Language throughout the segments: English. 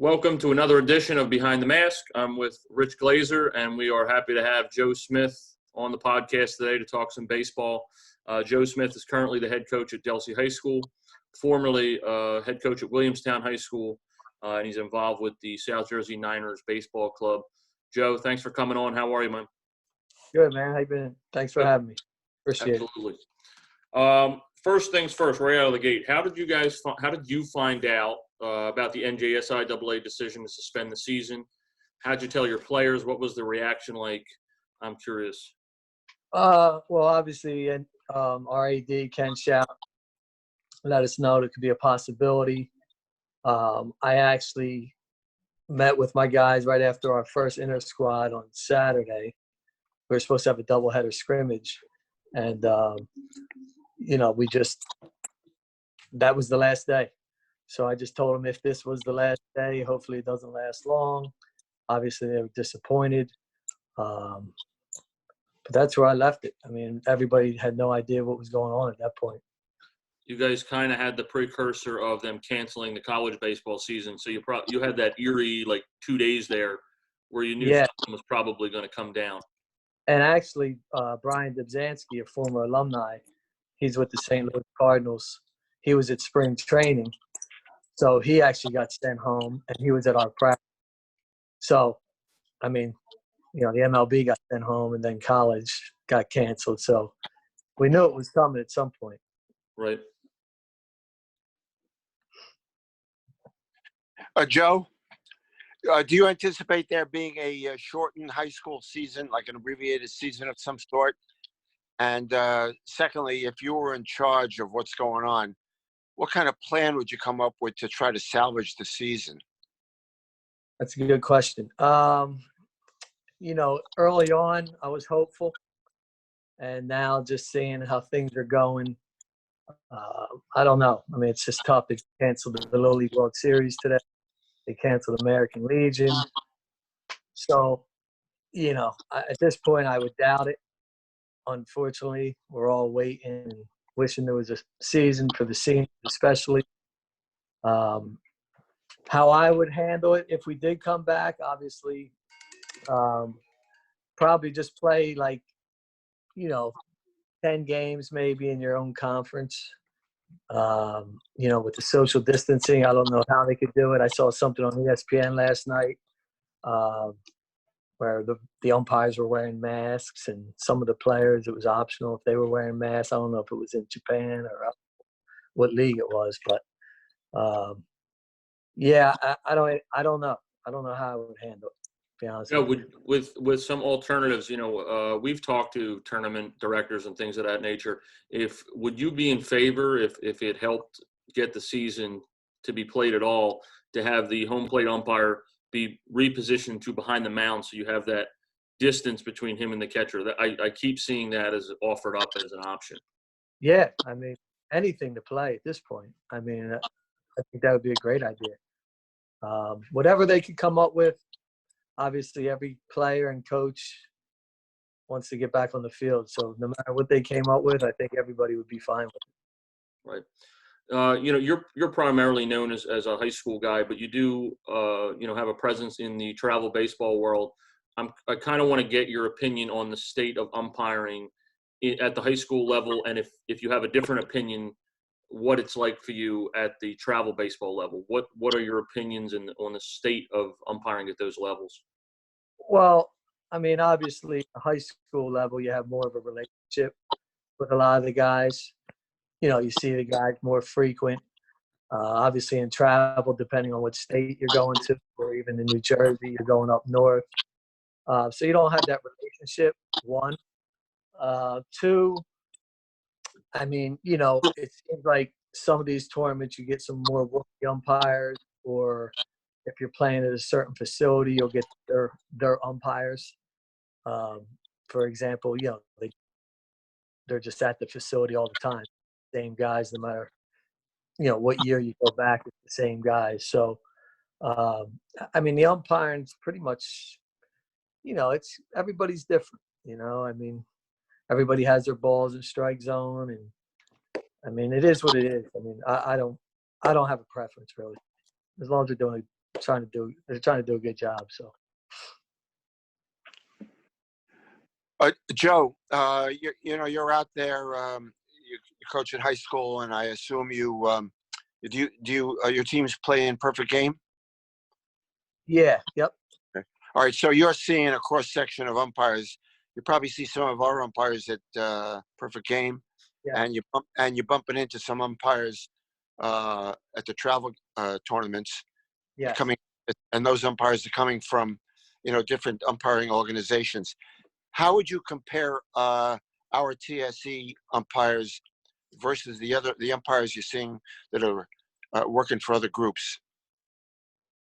Welcome to another edition of Behind the Mask. I'm with Rich Glazer, and we are happy to have Joe Smith on the podcast today to talk some baseball. Joe Smith is currently the head coach at Delsea High School, formerly head coach at Williamstown High School, and he's involved with the South Jersey Niners Baseball Club. Joe, thanks for coming on. How are you, man? Good, man. How you been? Thanks for having me. Appreciate it. Absolutely. First things first, right out of the gate, how did you find out about the NJSIAA decision to suspend the season? How'd you tell your players? What was the reaction like? I'm curious. Well, obviously, our AD, Ken Shout, let us know it could be a possibility. I actually met with my guys right after our first inter squad on Saturday. We were supposed to have a doubleheader scrimmage, and that was the last day. So I just told them if this was the last day, hopefully it doesn't last long. Obviously, they were disappointed. But that's where I left it. I mean, everybody had no idea what was going on at that point. You guys kind of had the precursor of them canceling the college baseball season. So you had that eerie, 2 days there where you knew something was probably going to come down. And actually, Brian Debzanski, a former alumni, he's with the St. Louis Cardinals. He was at spring training. So he actually got sent home, and he was at our practice. So, I mean, the MLB got sent home, and then college got canceled. So we knew it was coming at some point. Right. Joe, do you anticipate there being a shortened high school season, like an abbreviated season of some sort? And secondly, if you were in charge of what's going on, what kind of plan would you come up with to try to salvage the season? That's a good question. Early on, I was hopeful. And now just seeing how things are going, I don't know. I mean, it's just tough. They canceled the Little League World Series today. They canceled American Legion. So, at this point, I would doubt it. Unfortunately, we're all waiting and wishing there was a season for the seniors, especially. How I would handle it if we did come back, obviously, probably just play 10 games maybe in your own conference. With the social distancing, I don't know how they could do it. I saw something on ESPN last night where the umpires were wearing masks, and some of the players, it was optional if they were wearing masks. I don't know if it was in Japan or what league it was, but I don't know. I don't know how I would handle it, to be honest with some alternatives, we've talked to tournament directors and things of that nature. Would you be in favor, if it helped get the season to be played at all, to have the home plate umpire be repositioned to behind the mound so you have that distance between him and the catcher? I keep seeing that as offered up as an option. Yeah, I mean, anything to play at this point. I mean, I think that would be a great idea. Whatever they could come up with, obviously every player and coach wants to get back on the field. So no matter what they came up with, I think everybody would be fine with it. Right. You're primarily known as a high school guy, but you do, have a presence in the travel baseball world. I kind of want to get your opinion on the state of umpiring at the high school level, and if you have a different opinion, what it's like for you at the travel baseball level. What are your opinions on the state of umpiring at those levels? Well, I mean, obviously, at the high school level, you have more of a relationship with a lot of the guys. You see the guys more frequent. Obviously, in travel, depending on what state you're going to, or even in New Jersey, you're going up north. So you don't have that relationship, one. Two, I mean, it seems like some of these tournaments, you get some more rookie umpires, or if you're playing at a certain facility, you'll get their umpires. For example, they're just at the facility all the time. Same guys, no matter, what year you go back, it's the same guys. So, I mean, the umpiring's pretty much, it's everybody's different, I mean, everybody has their balls in strike zone, and I mean, it is what it is. I mean, I don't have a preference really, as long as they're doing they're trying to do a good job. So Joe, you're out there. You coach at high school, and I assume your teams play in perfect game? yeah, yep, Okay. All right. So you're seeing a cross section of umpires. You probably see some of our umpires at perfect game, yeah, and you're bumping into some umpires at the travel tournaments yes. coming, and those umpires are coming from different umpiring organizations. How would you compare our TSE umpires versus the umpires you're seeing that are working for other groups?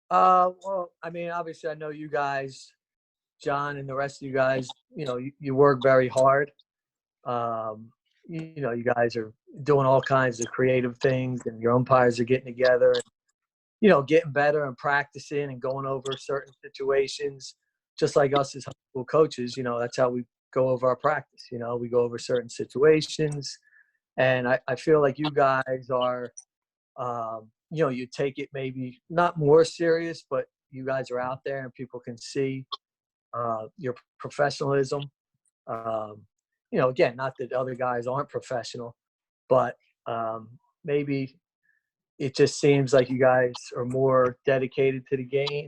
Well, I mean, obviously, I know you guys, John, and the rest of you guys. You work very hard. You guys are doing all kinds of creative things, and your umpires are getting together and getting better and practicing and going over certain situations. Just like us as high school coaches, that's how we go over our practice. We go over certain situations, and I feel like you guys are, you take it maybe not more serious, but you guys are out there and people can see your professionalism. Again, not that other guys aren't professional, but maybe it just seems like you guys are more dedicated to the game.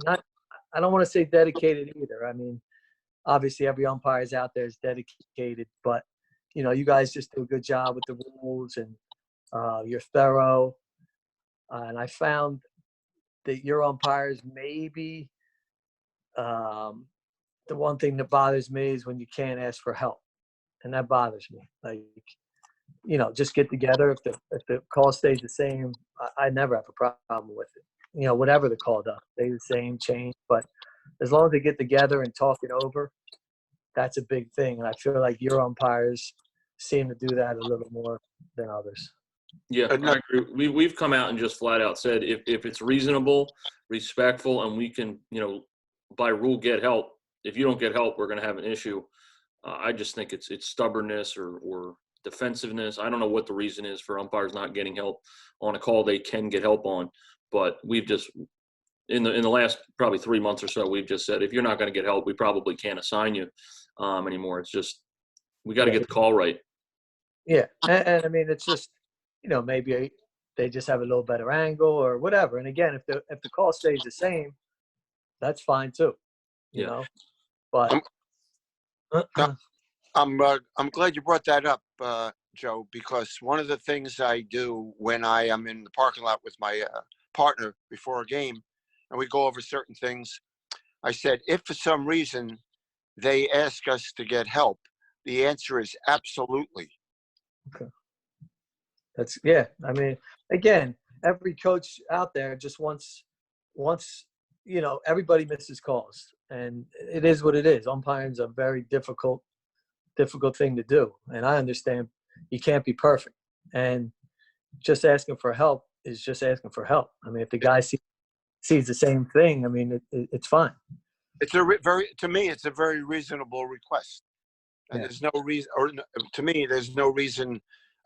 I don't want to say dedicated either. I mean, obviously every umpire is out there is dedicated, but you guys just do a good job with the rules and you're thorough. And I found that your umpires maybe the one thing that bothers me is when you can't ask for help, and that bothers me. Like, just get together. If the call stays the same, I never have a problem with it. Whatever the call does, stay the same, change. But as long as they get together and talk it over, that's a big thing. And I feel like your umpires seem to do that a little more than others. Yeah, No, I agree. We've come out and just flat out said if it's reasonable, respectful, and we can, by rule get help. If you don't get help, we're going to have an issue. I just think it's stubbornness or defensiveness. I don't know what the reason is for umpires not getting help on a call they can get help on, but we've just in the last probably 3 months or so, we've just said if you're not going to get help, we probably can't assign you anymore. It's just we got to get the call right. Yeah, and I mean it's just maybe they just have a little better angle or whatever. And again, if the call stays the same, that's fine too. You know, but I'm glad you brought that up, Joe, because one of the things I do when I am in the parking lot with my partner before a game, and we go over certain things, I said, if for some reason they ask us to get help, the answer is absolutely. okay. Yeah. I mean, again, every coach out there just wants everybody misses calls, and it is what it is. Umpiring is a very difficult thing to do, and I understand you can't be perfect, and just asking for help is just asking for help. I mean, if the guy sees the same thing, I mean, it's fine. It's to me, it's a very reasonable request, and there's no reason, or to me, therethere's no reason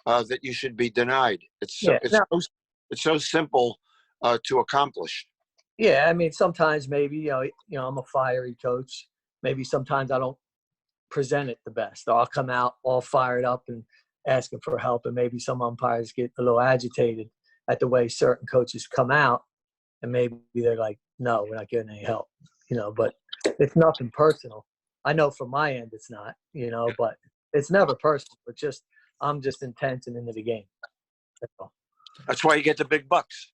that you should be denied. It's so simple to accomplish. Yeah, I mean, sometimes maybe I'm a fiery coach. Maybe sometimes I don't present it the best. I'll come out all fired up and asking for help, and maybe some umpires get a little agitated at the way certain coaches come out, and maybe they're like, "No, we're not getting any help," But it's nothing personal. I know from my end it's not, but it's never personal. It's just I'm just intense and into the game. That's all. That's why you get the big bucks.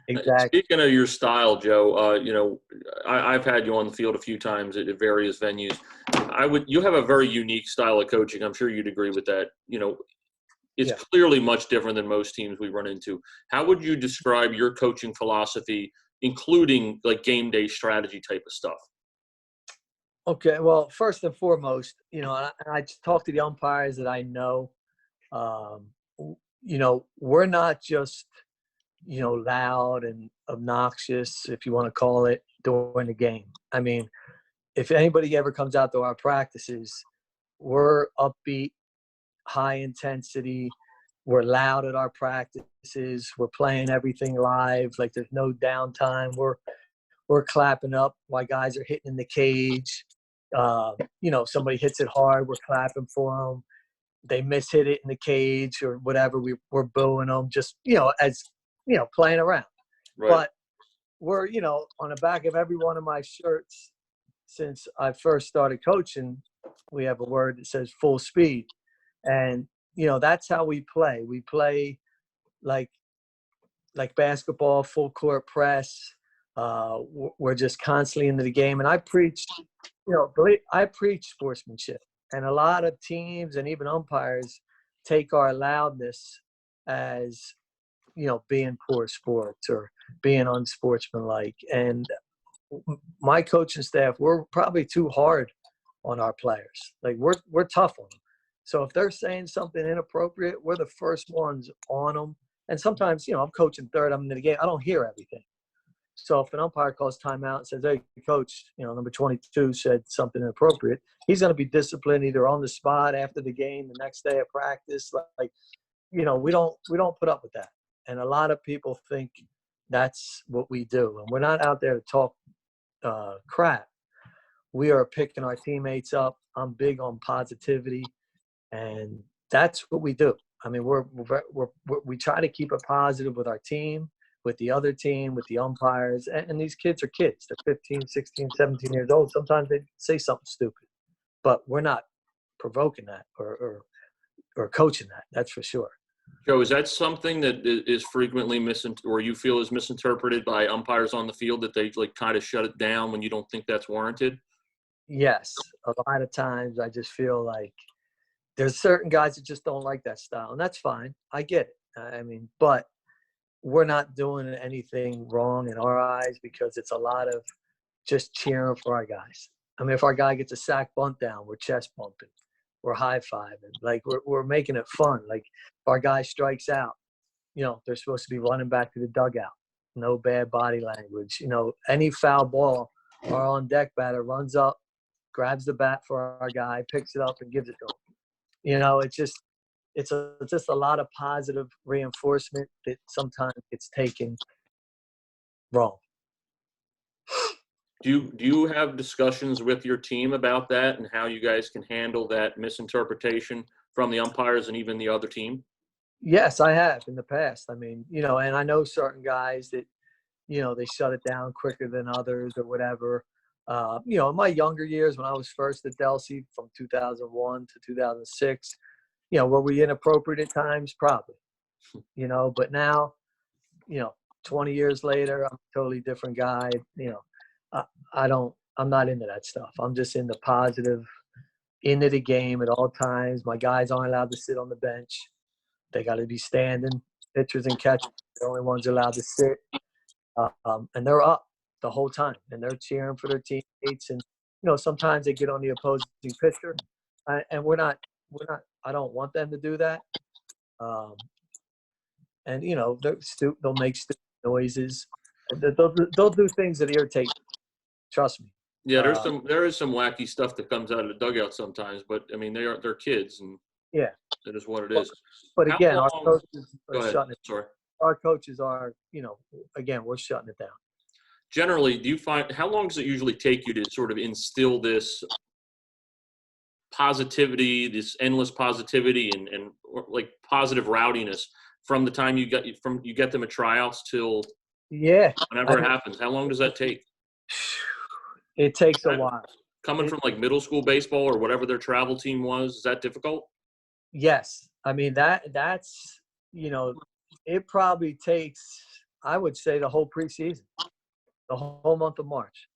Exactly. Speaking of your style, Joe, I've had you on the field a few times at various venues. You have a very unique style of coaching. I'm sure you'd agree with that. It's clearly much different than most teams we run into. How would you describe your coaching philosophy, including like game day strategy type of stuff? Okay. Well, first and foremost, I talk to the umpires that I know. We're not just loud and obnoxious, if you want to call it, during the game. I mean, if anybody ever comes out to our practices, we're upbeat, high intensity. We're loud at our practices. We're playing everything live. Like there's no downtime. We're clapping up while guys are hitting in the cage. Somebody hits it hard, we're clapping for them. They hit it in the cage or whatever, we're booing them, just, as, playing around. Right. But we're, on the back of every one of my shirts since I first started coaching, we have a word that says full speed. And, that's how we play. We play like basketball, full court press. We're just constantly into the game. And I preach sportsmanship. And a lot of teams and even umpires take our loudness as, being poor sports or being unsportsmanlike. And my coaching staff, we're probably too hard on our players. Like we're tough on them. So if they're saying something inappropriate, we're the first ones on them. And sometimes, I'm coaching third, I'm in the game, I don't hear everything. So if an umpire calls timeout and says, "Hey, coach, number 22 said something inappropriate," he's going to be disciplined either on the spot, after the game, the next day of practice. We don't put up with that. And a lot of people think that's what we do. And we're not out there to talk crap. We are picking our teammates up. I'm big on positivity, and that's what we do. I mean, we try to keep it positive with our team, with the other team, with the umpires. And these kids are kids. They're 15, 16, 17 years old. Sometimes they say something stupid. But we're not provoking that or coaching that. That's for sure. Joe, is that something that is frequently or you feel is misinterpreted by umpires on the field, that they kind of shut it down when you don't think that's warranted? Yes. A lot of times I just feel like there's certain guys that just don't like that style. And that's fine. I get it. I mean, but we're not doing anything wrong in our eyes, because it's a lot of just cheering for our guys. I mean, if our guy gets a sack bunt down, we're chest bumping, we're high-fiving. Like we're making it fun. Like if our guy strikes out, they're supposed to be running back to the dugout. No bad body language. Any foul ball, our on deck batter runs up, grabs the bat for our guy, picks it up and gives it to him. It's just a lot of positive reinforcement that sometimes gets taken wrong. Do you have discussions with your team about that and how you guys can handle that misinterpretation from the umpires and even the other team? Yes, I have in the past. I mean, and I know certain guys that, they shut it down quicker than others or whatever. In my younger years when I was first at Delsea from 2001 to 2006, were we inappropriate at times? Probably. But now, 20 years later, I'm a totally different guy. I'm not into that stuff. I'm just into positive, into the game at all times. My guys aren't allowed to sit on the bench. They got to be standing. Pitchers and catchers, the only ones allowed to sit. And they're up the whole time, and they're cheering for their teammates. And, sometimes they get on the opposing pitcher, and we're not, I don't want them to do that. And, they'll make stupid noises. They'll do things that irritate me. Trust me. Yeah, there is some wacky stuff that comes out of the dugout sometimes, but I mean they're kids, and yeah, that is what it is. But again, our coaches Go are ahead. shutting it. Sorry. Our coaches are, again, we're shutting it down. Generally, do you find, how long does it usually take you to sort of instill this positivity, this endless positivity and like positive rowdiness from the time you get them at tryouts till whenever it happens? How long does that take? It takes a while. Coming from like middle school baseball or whatever their travel team was, is that difficult? Yes. I mean, that's, it probably takes, I would say, the whole preseason, the whole month of March.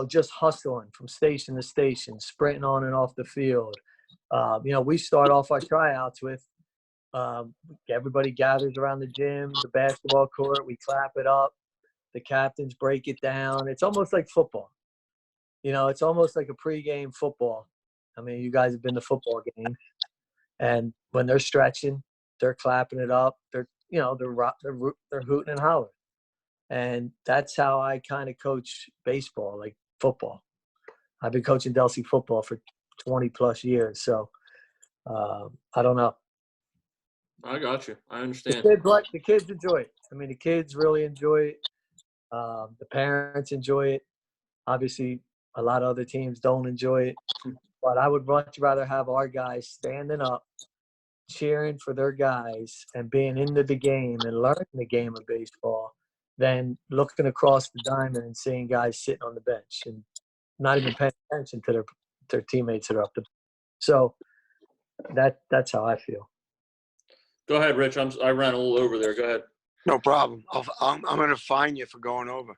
Just hustling from station to station, sprinting on and off the field. We start off our tryouts with everybody gathers around the gym, the basketball court, we clap it up. The captains break it down. It's almost like football. It's almost like a pregame football. I mean, you guys have been to football games, and when they're stretching, they're clapping it up. They're hooting and hollering, and that's how I kind of coach baseball, like football. I've been coaching Delsea football for 20 plus years, so I don't know. I got you. I The understand. kids the kids enjoy it. I mean, the kids really enjoy it. The parents enjoy it. Obviously, a lot of other teams don't enjoy it. But I would much rather have our guys standing up, cheering for their guys, and being into the game and learning the game of baseball than looking across the diamond and seeing guys sitting on the bench and not even paying attention to their teammates that are up the. So that's how I feel. Go ahead, Rich. I ran a little over there. Go ahead. No problem. I'm going to fine you for going over.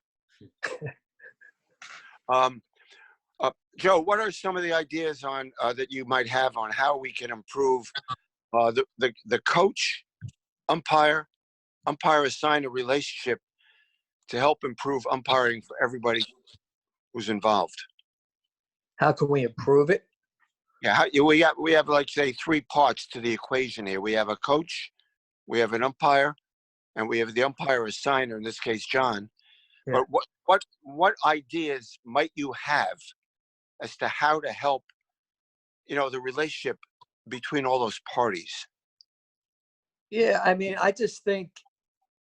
Joe, what are some of the ideas on that you might have on how we can improve the coach, umpire assign a relationship to help improve umpiring for everybody who's involved? How can we improve it? Yeah, we have like say 3 parts to the equation here. We have a coach, we have an umpire, and we have the umpire assigner, in this case, John. Yeah. But what ideas might you have as to how to help, the relationship between all those parties? Yeah, I mean, I just think,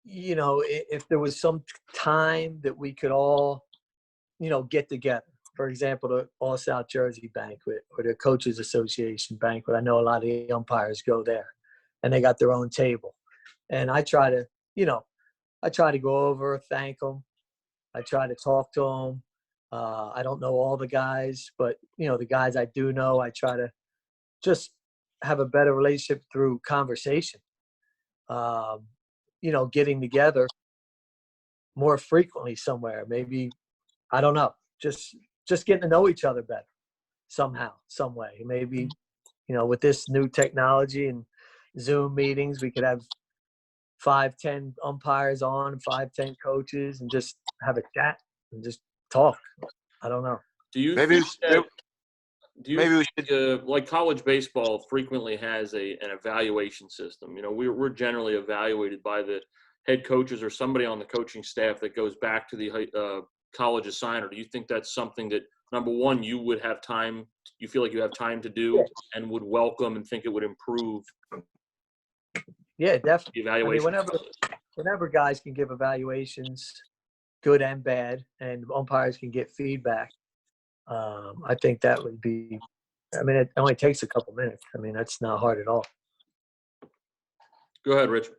if there was some time that we could all, get together. For example, the All South Jersey banquet or the Coaches Association banquet. I know a lot of the umpires go there, and they got their own table. And I try to, go over, thank them. I try to talk to them. I don't know all the guys, but the guys I do know, I try to just have a better relationship through conversation. Getting together more frequently somewhere. Maybe, I don't know, just getting to know each other better somehow, some way. Maybe, with this new technology and Zoom meetings, we could have 5-10 umpires on, 5-10 coaches, and just have a chat and just talk. I don't know. Do you Maybe think that, maybe we should like college baseball frequently has an evaluation system? We're generally evaluated by the head coaches or somebody on the coaching staff that goes back to the college assigner. Do you think that's something that, number one, you would have time, you feel like you have time to do and would welcome and think it would improve? Yeah, definitely. The evaluation. Whenever guys can give evaluations, good and bad, and umpires can get feedback, I think that would be. I mean, it only takes a couple minutes. I mean, that's not hard at all. Go ahead, Rich.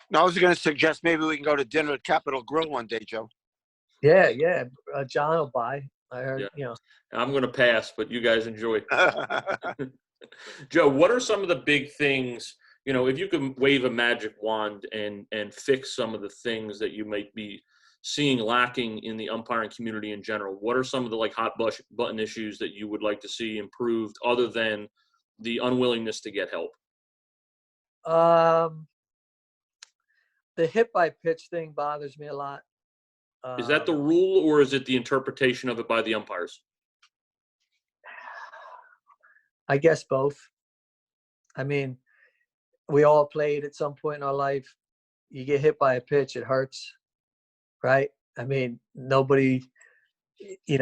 No, I was going to suggest maybe we can go to dinner at Capitol Grill one day, Joe. Yeah. John will buy. I heard. Yeah. I'm going to pass, but you guys enjoy. Joe, what are some of the big things? If you could wave a magic wand and fix some of the things that you might be seeing lacking in the umpiring community in general, what are some of the hot button issues that you would like to see improved, other than the unwillingness to get help? The hit by pitch thing bothers me a lot. Is that the rule, or is it the interpretation of it by the umpires? I guess both. I mean, we all played at some point in our life. You get hit by a pitch, it hurts, right? I mean, nobody, we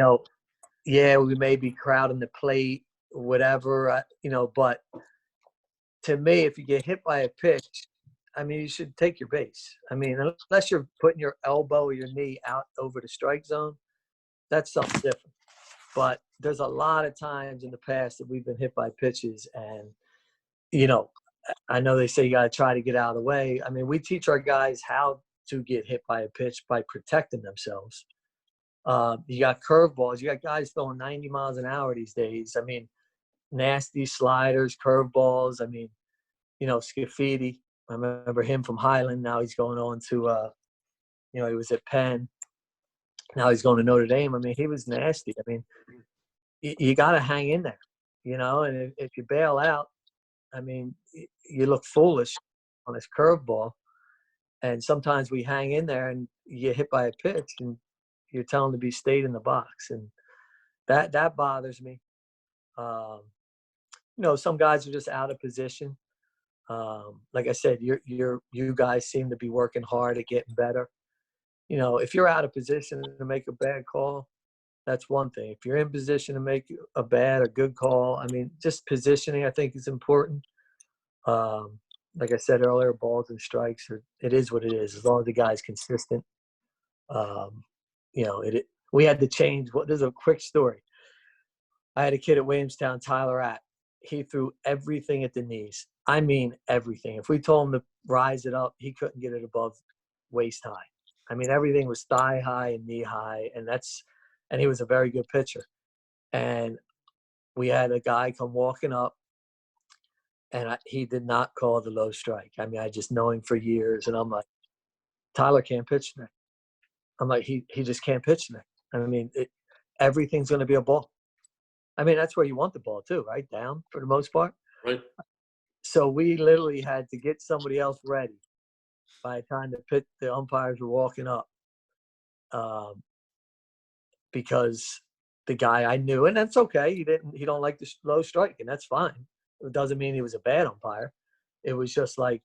may be crowding the plate, whatever, but to me, if you get hit by a pitch, I mean, you should take your base. I mean, unless you're putting your elbow or your knee out over the strike zone, that's something different. But there's a lot of times in the past that we've been hit by pitches, and, I know they say you got to try to get out of the way. I mean, we teach our guys how to get hit by a pitch by protecting themselves. You got curveballs. You got guys throwing 90 miles an hour these days. I mean, nasty sliders, curveballs. I mean, Scafidi. I remember him from Highland. Now he's going on to, he was at Penn. Now he's going to Notre Dame. I mean, he was nasty. I mean, you got to hang in there, and if you bail out, I mean, you look foolish on this curveball. And sometimes we hang in there and you get hit by a pitch and you're telling them to be stayed in the box. And that bothers me. Some guys are just out of position. Like I said, you guys seem to be working hard at getting better. If you're out of position to make a bad call, that's one thing. If you're in position to make a bad or good call, I mean, just positioning, I think, is important. like I said earlier, balls and strikes, it is what it is. As long as the guy's consistent, we had to change. There's a quick story. I had a kid at Williamstown, Tyler Att. He threw everything at the knees. I mean, everything. If we told him to rise it up, he couldn't get it above waist high. I mean, everything was thigh high and knee high, and he was a very good pitcher. And we had a guy come walking up, and he did not call the low strike. I mean, I just know him for years, and I'm like, Tyler can't pitch today. I'm like, he just can't pitch today. I mean, everything's going to be a ball. I mean, that's where you want the ball too, right? Down for the most part. Right. So we literally had to get somebody else ready by the time the umpires were walking up, because the guy I knew, and that's okay. He don't like the low strike, and that's fine. It doesn't mean he was a bad umpire. It was just like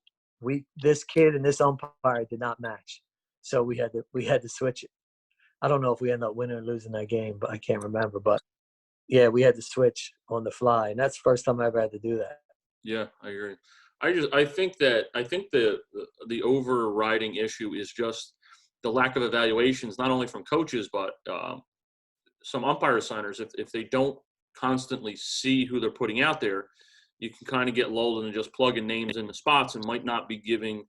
this kid and this umpire did not match, so we had to switch it. I don't know if we ended up winning or losing that game, but I can't remember. But yeah, we had to switch on the fly, and that's the first time I ever had to do that. Yeah, I agree. I think the overriding issue is just the lack of evaluations, not only from coaches but some umpire signers. If they don't constantly see who they're putting out there, you can kind of get lulled into just plugging names in the spots and might not be giving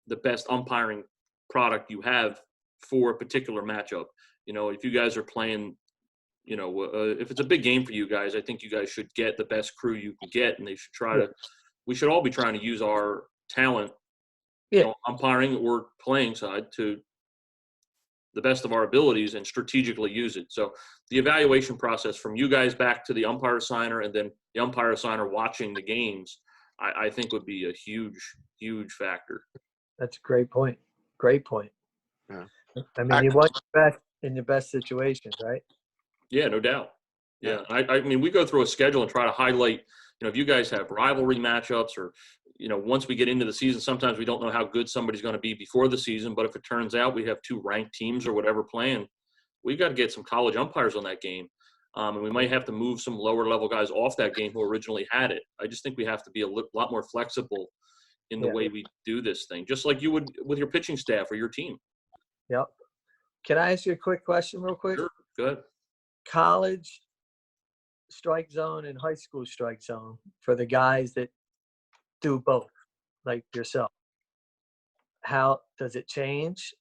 the best umpiring product you have for a particular matchup. If you guys are playing, if it's a big game for you guys, I think you guys should get the best crew you can get, and they should try to. We should all be trying to use our talent, umpiring or playing side, to the best of our abilities and strategically use it. So the evaluation process from you guys back to the umpire signer and then the umpire signer watching the games, I think would be a huge, huge factor. That's a great point. Great point. Yeah. I mean, you want your best in the best situations, right? Yeah, no doubt. Yeah. I mean, we go through a schedule and try to highlight, if you guys have rivalry matchups or, once we get into the season, sometimes we don't know how good somebody's going to be before the season. But if it turns out we have two ranked teams or whatever playing, we've got to get some college umpires on that game. And we might have to move some lower level guys off that game who originally had it. I just think we have to be a lot more flexible in the way we do this thing, just like you would with your pitching staff or your team. Yep. Can I ask you a quick question real quick? Sure. Good. College strike zone and high school strike zone for the guys that do both, like yourself. How does it change,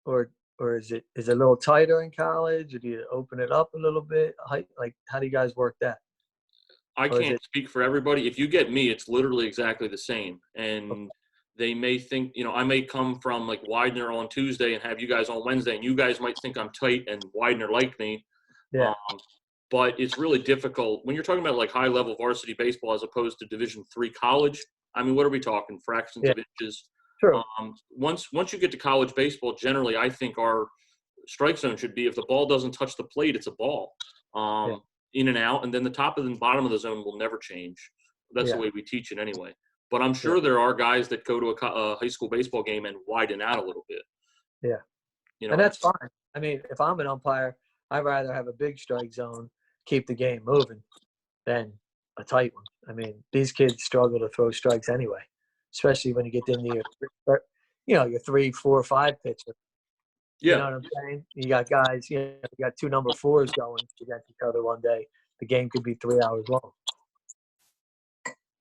or is it a little tighter in college, or do you open it up a little bit? Like, how do you guys work that? I can't speak for everybody. If you get me, it's literally exactly the same. And they may think, I may come from like Widener on Tuesday and have you guys on Wednesday, and you guys might think I'm tight and Widener liked me. Yeah. But it's really difficult when you're talking about like high level varsity baseball as opposed to Division III college. I mean, what are we talking? Fractions of inches. True. Once you get to college baseball, generally, I think our strike zone should be, if the ball doesn't touch the plate, it's a ball. In and out, and then the top and bottom of the zone will never change. That's the way we teach it anyway. But I'm sure there are guys that go to a high school baseball game and widen out a little bit. Yeah. And that's fine. I mean, if I'm an umpire, I'd rather have a big strike zone, keep the game moving, than a tight one. I mean, these kids struggle to throw strikes anyway, especially when you get into your 3, 4, 5 pitcher. Yeah. You know what I'm saying? You got guys, you got 2 number 4s going against each other one day. The game could be 3 hours long.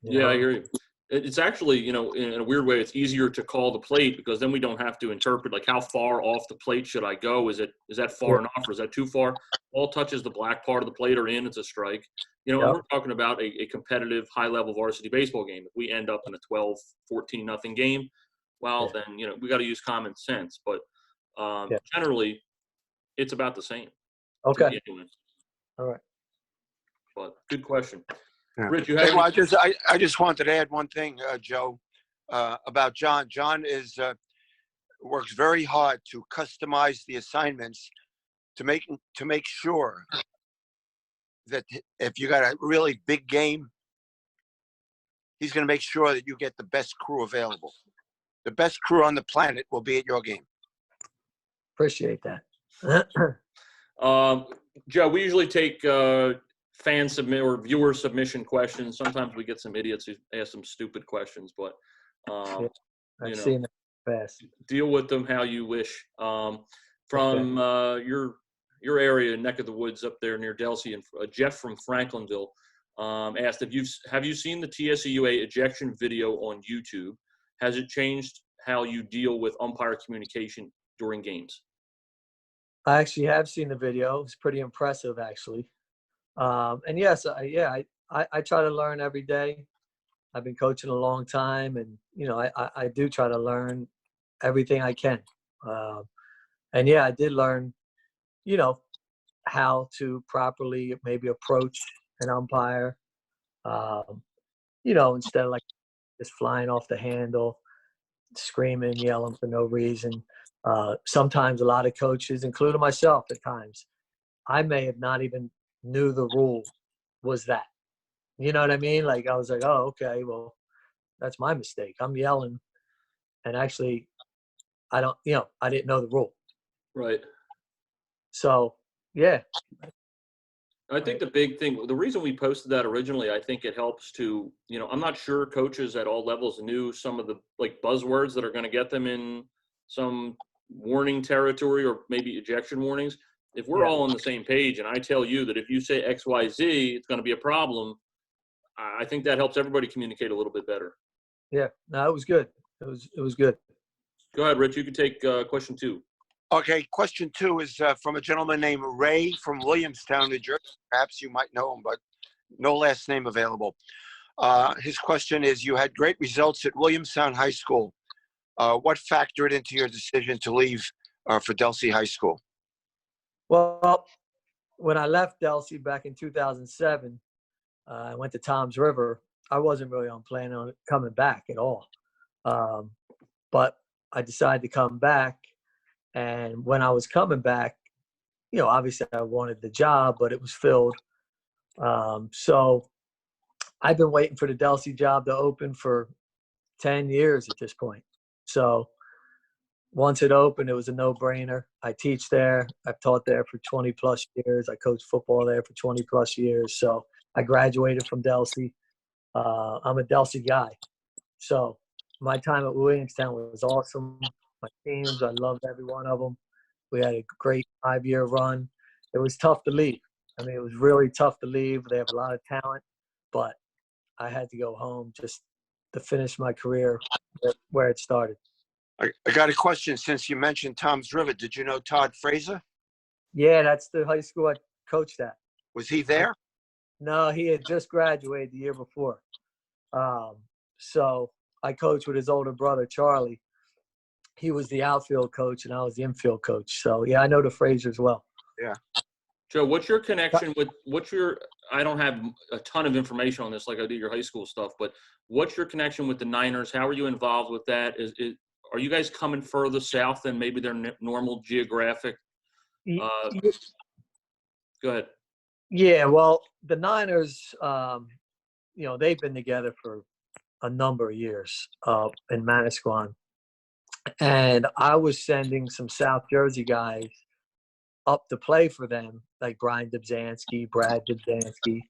I hear you. It's actually, in a weird way, it's easier to call the plate because then we don't have to interpret, like, how far off the plate should I go? Is that far enough, or is that too far? Ball touches the black part of the plate or in, it's a strike. And we're talking about a competitive, high-level varsity baseball game. If we end up in a 12, 14-0 game, then, we got to use common sense. But generally, it's about the same. Okay. All right. But good question. Yeah. Rich, you have I just wanted to add one thing, Joe, about John. John works very hard to customize the assignments to make sure that if you got a really big game, he's going to make sure that you get the best crew available. The best crew on the planet will be at your game. Appreciate that. Joe, we usually take fan submit or viewer submission questions. Sometimes we get some idiots who ask some stupid questions, but Yeah, You I've know, seen that fast. deal with them how you wish. Okay. From your area, neck of the woods up there near Delsea, and Jeff from Franklinville asked if have you seen the TSEUA ejection video on YouTube? Has it changed how you deal with umpire communication during games? I actually have seen the video. It's pretty impressive, actually. And yes, I try to learn every day. I've been coaching a long time, and I do try to learn everything I can. Um, and yeah, I did learn, you know, how to properly maybe approach an umpire. Um, instead of like just flying off the handle, screaming, yelling for no reason. Sometimes a lot of coaches, including myself at times, I may have not even knew the rule was that. You know what I mean? Like I was like, oh, okay, well, that's my mistake. I'm yelling, and actually, I didn't know the rule. Right. So, yeah, I think the big thing, the reason we posted that originally, I think it helps to, I'm not sure coaches at all levels knew some of the like buzzwords that are going to get them in some warning territory or maybe ejection warnings. If we're yeah, all on the same page and I tell you that if you say XYZ, it's going to be a problem, I think that helps everybody communicate a little bit better. yeah. No, it was good. It was good. Go ahead, Rich. You can take question 2. Okay, question 2 is from a gentleman named Ray from Williamstown, New Jersey. Perhaps you might know him, but no last name available. His question is, you had great results at Williamstown High School. What factored into your decision to leave for Delsea High School? Well, when I left Delsea back in 2007, I went to Tom's River. I wasn't really planning on coming back at all. But I decided to come back. And when I was coming back, obviously I wanted the job, but it was filled. So I've been waiting for the Delsea job to open for 10 years at this point. So once it opened, it was a no-brainer. I teach there. I've taught there for 20 plus years. I coached football there for 20 plus years. So I graduated from Delsea. I'm a Delsea guy. So my time at Williamstown was awesome. My teams, I loved every one of them. We had a great 5-year run. It was tough to leave. I mean, it was really tough to leave. They have a lot of talent, but I had to go home just to finish my career where it started. I got a question since you mentioned Tom's River. Did you know Todd Fraser? Yeah, that's the high school I coached at. Was he there? No, he had just graduated the year before. So I coached with his older brother, Charlie. He was the outfield coach, and I was the infield coach. So, yeah, I know the Frasers well. Yeah. Joe, what's your connection with I don't have a ton of information on this like I do your high school stuff, but what's your connection with the Niners? How are you involved with that? Are you guys coming further south than maybe their normal geographic? Y- Go ahead. Yeah, well, the Niners, they've been together for a number of years in Manasquan. And I was sending some South Jersey guys up to play for them, like Brian Dubzansky, Brad Dubzansky,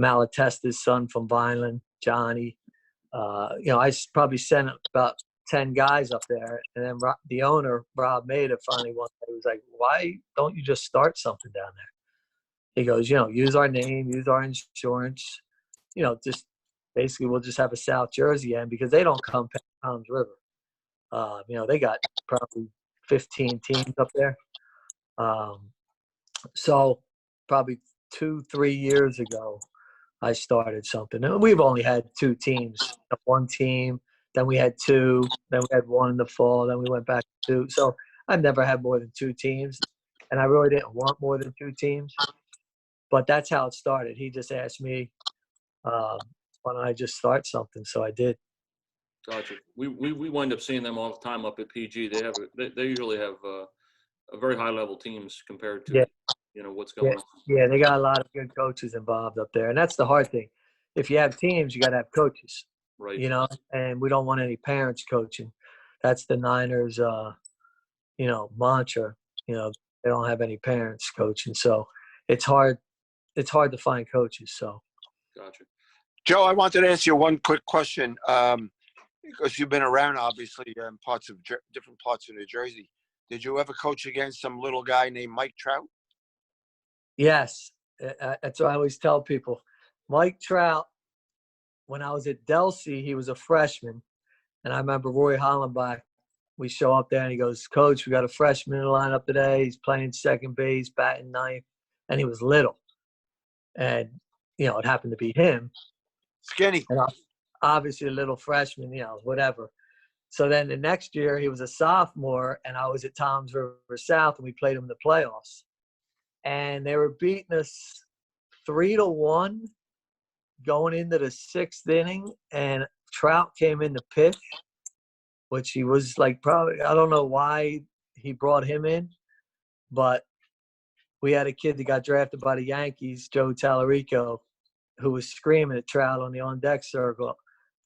Malatesta's son from Vineland, Johnny. I probably sent about 10 guys up there. And then the owner, Rob Maida, finally one day was like, why don't you just start something down there? He goes, use our name, use our insurance, just basically we'll just have a South Jersey end because they don't come past Tom's River. They got probably 15 teams up there. So probably 2-3 years ago, I started something. And we've only had 2 teams. One team, then we had 2, then we had 1 in the fall, then we went back to 2. So I've never had more than 2 teams, and I really didn't want more than 2 teams. But that's how it started. He just asked me, why don't I just start something? So I did. Gotcha. We wind up seeing them all the time up at PG. They usually have a very high level teams compared to what's going on. Yeah, they got a lot of good coaches involved up there, and that's the hard thing. If you have teams, you got to have coaches. Right. And we don't want any parents coaching. That's the Niners, mantra. They don't have any parents coaching, so it's hard. It's hard to find coaches. So. Gotcha. Joe, I wanted to ask you one quick question, because you've been around, obviously, in different parts of New Jersey. Did you ever coach against some little guy named Mike Trout? Yes, that's what I always tell people. Mike Trout, when I was at Delsea, he was a freshman. And I remember Roy Hollenbach, we show up there and he goes, Coach, we got a freshman in the lineup today. He's playing second base, batting ninth. And he was little. And, it happened to be him. Skinny. And obviously a little freshman, whatever. So then the next year he was a sophomore and I was at Toms River South and we played him in the playoffs. And they were beating us 3-1 going into the 6th inning. And Trout came in to pitch, which he was like probably, I don't know why he brought him in, but we had a kid that got drafted by the Yankees, Joe Tallarico, who was screaming at Trout on the on-deck circle,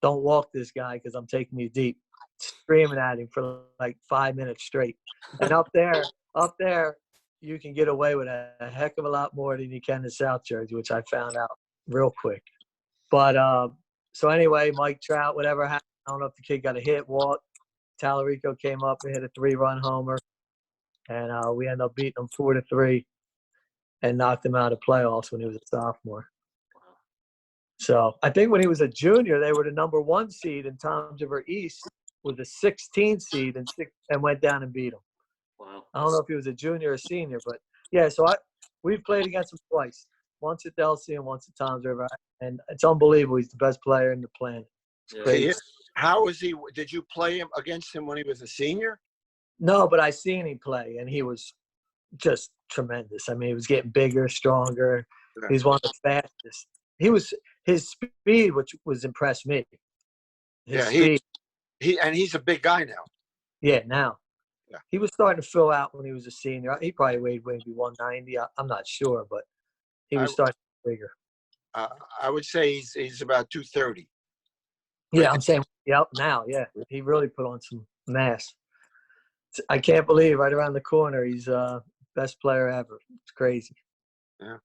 don't walk this guy because I'm taking you deep, screaming at him for like 5 minutes straight. And up there, you can get away with a heck of a lot more than you can in South Jersey, which I found out real quick. But so anyway, Mike Trout, whatever happened, I don't know if the kid got a hit, walk. Tallarico came up and hit a 3-run homer, and we ended up beating him 4-3 and knocked him out of playoffs when he was a sophomore. So I think when he was a junior, they were the number 1 seed in Toms River East with a 16 seed and went down and beat him. Wow. I don't know if he was a junior or senior, but yeah. So we've played against him twice, once at Delsea and once at Toms River, and it's unbelievable. He's the best player in the planet. It's crazy. How was he? Did you play against him when he was a senior? No, but I seen him play, and he was just tremendous. I mean, he was getting bigger, stronger. He's one of the fastest. His speed, which was impressed me. Speed. He's a big guy now. Yeah, now. Yeah. He was starting to fill out when he was a senior. He probably weighed maybe 190. I'm not sure, but he was starting to get bigger. I would say he's about 230. Yeah, I'm saying now, yeah. He really put on some mass. I can't believe right around the corner he's best player ever. It's crazy. Yeah.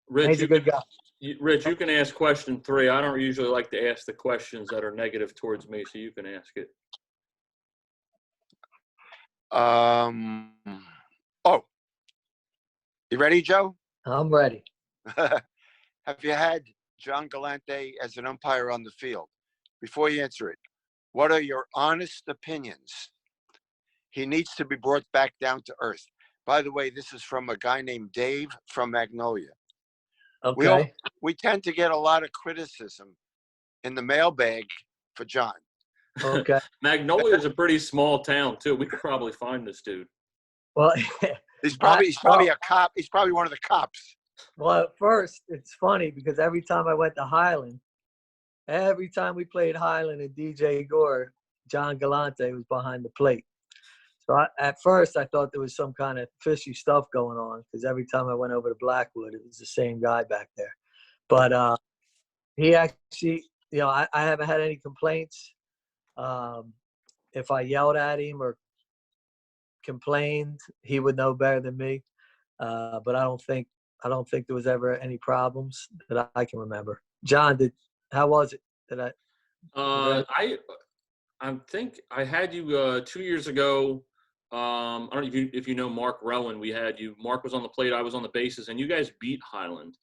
Rich, he's a good guy. Rich, you can ask question 3. I don't usually like to ask the questions that are negative towards me, so you can ask it. You ready, Joe? I'm ready. Have you had John Gallante as an umpire on the field? Before you answer it, what are your honest opinions? He needs to be brought back down to earth. By the way, this is from a guy named Dave from Magnolia. Okay. We tend to get a lot of criticism in the mailbag for John. Okay. Magnolia is a pretty small town too. We could probably find this dude. Well, he's probably a cop. He's probably one of the cops. Well, at first, it's funny because every time I went to Highland, every time we played Highland and DJ Gore, John Gallante was behind the plate. So at first, I thought there was some kind of fishy stuff going on because every time I went over to Blackwood, it was the same guy back there. But he actually, I haven't had any complaints. If I yelled at him or complained, he would know better than me. But I don't think there was ever any problems that I can remember. John, how was it? I think I had you 2 years ago. I don't know if you know Mark Rowan. We had you. Mark was on the plate. I was on the bases, and you guys beat Highland.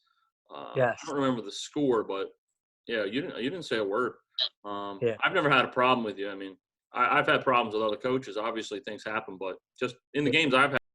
Yes. I don't remember the score, but yeah, you didn't say a word. Yeah. I've never had a problem with you. I mean, I've had problems with other coaches. Obviously, things happen, but just in the games I've had.